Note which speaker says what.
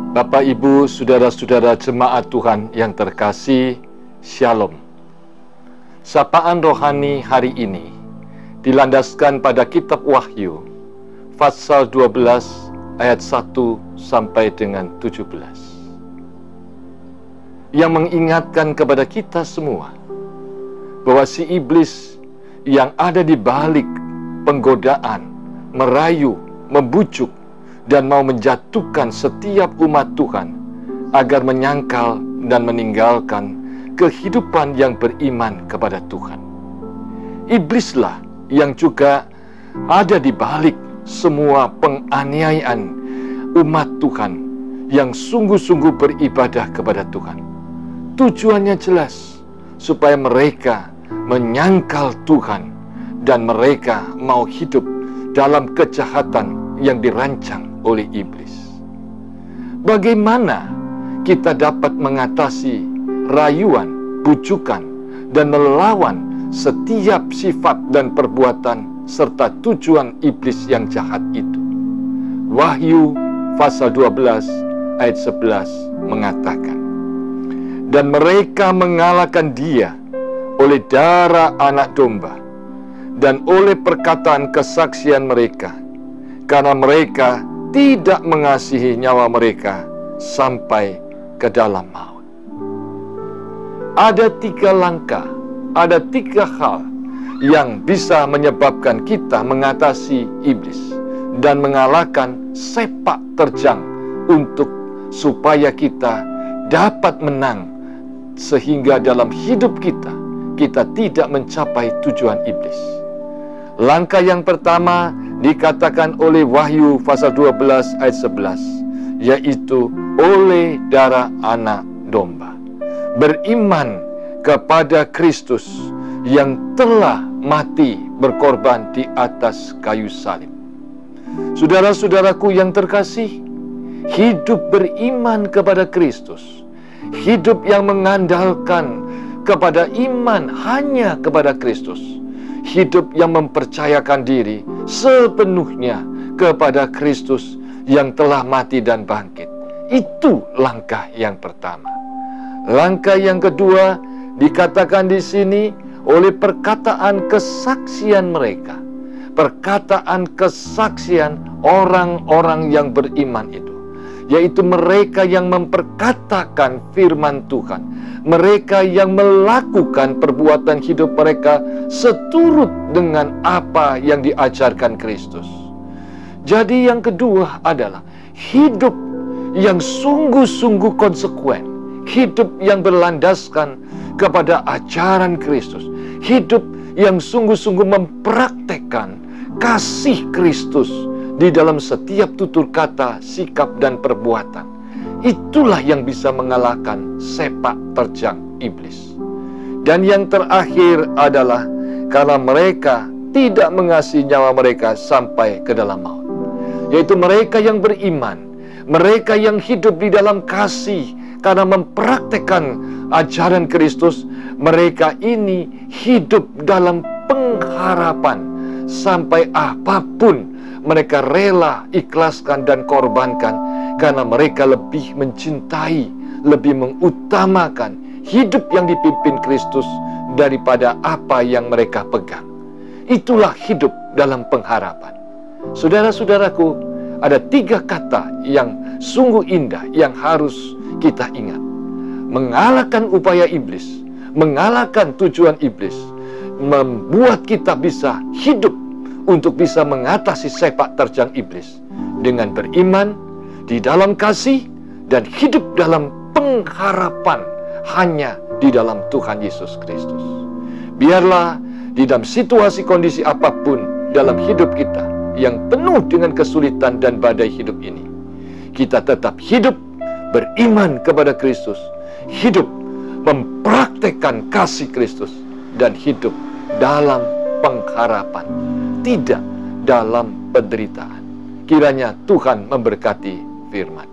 Speaker 1: Bapak, Ibu, saudara-saudara jemaat Tuhan yang terkasih, Shalom. Sapaan rohani hari ini dilandaskan pada kitab Wahyu, pasal 12 ayat 1 sampai dengan 17. Yang mengingatkan kepada kita semua bahwa si iblis yang ada di balik penggodaan, merayu, membujuk, dan mau menjatuhkan setiap umat Tuhan agar menyangkal dan meninggalkan kehidupan yang beriman kepada Tuhan. Iblislah yang juga ada di balik semua penganiayaan umat Tuhan yang sungguh-sungguh beribadah kepada Tuhan. Tujuannya jelas, supaya mereka menyangkal Tuhan dan mereka mau hidup dalam kejahatan yang dirancang oleh iblis. Bagaimana kita dapat mengatasi rayuan, bujukan, dan melawan setiap sifat dan perbuatan serta tujuan iblis yang jahat itu? Wahyu pasal 12 ayat 11 mengatakan, dan mereka mengalahkan dia oleh darah anak domba dan oleh perkataan kesaksian mereka, karena mereka tidak mengasihi nyawa mereka sampai ke dalam maut. Ada 3 langkah, ada 3 hal yang bisa menyebabkan kita mengatasi iblis dan mengalahkan sepak terjang supaya kita dapat menang, sehingga dalam hidup kita tidak mencapai tujuan iblis. Langkah yang pertama dikatakan oleh Wahyu pasal 12 ayat 11, yaitu oleh darah anak domba. Beriman kepada Kristus yang telah mati berkorban di atas kayu salib. Saudara-saudaraku yang terkasih, hidup beriman kepada Kristus, hidup yang mengandalkan kepada iman hanya kepada Kristus, hidup yang mempercayakan diri sepenuhnya kepada Kristus yang telah mati dan bangkit. Itu langkah yang pertama. Langkah yang kedua dikatakan di sini oleh perkataan kesaksian mereka. Perkataan kesaksian orang-orang yang beriman itu, yaitu mereka yang memperkatakan firman Tuhan, mereka yang melakukan perbuatan hidup mereka seturut dengan apa yang diajarkan Kristus. Jadi yang kedua adalah hidup yang sungguh-sungguh konsekuen, hidup yang berlandaskan kepada ajaran Kristus, hidup yang sungguh-sungguh mempraktekkan kasih Kristus di dalam setiap tutur kata, sikap, dan perbuatan. Itulah yang bisa mengalahkan sepak terjang iblis. Dan yang terakhir adalah karena mereka tidak mengasihi nyawa mereka sampai ke dalam maut, yaitu mereka yang beriman, mereka yang hidup di dalam kasih karena mempraktekkan ajaran Kristus. Mereka ini hidup dalam pengharapan sampai apapun mereka rela ikhlaskan dan korbankan, karena mereka lebih mencintai, lebih mengutamakan hidup yang dipimpin Kristus daripada apa yang mereka pegang. Itulah hidup dalam pengharapan. Saudara-saudaraku, ada 3 kata yang sungguh indah yang harus kita ingat. Mengalahkan upaya iblis, mengalahkan tujuan iblis, membuat kita bisa hidup untuk bisa mengatasi sepak terjang iblis dengan beriman di dalam kasih dan hidup dalam pengharapan hanya di dalam Tuhan Yesus Kristus. Biarlah di dalam situasi kondisi apapun dalam hidup kita yang penuh dengan kesulitan dan badai hidup ini, kita tetap hidup beriman kepada Kristus, hidup mempraktekkan kasih Kristus, dan hidup dalam pengharapan, tidak dalam penderitaan. Kiranya Tuhan memberkati firman.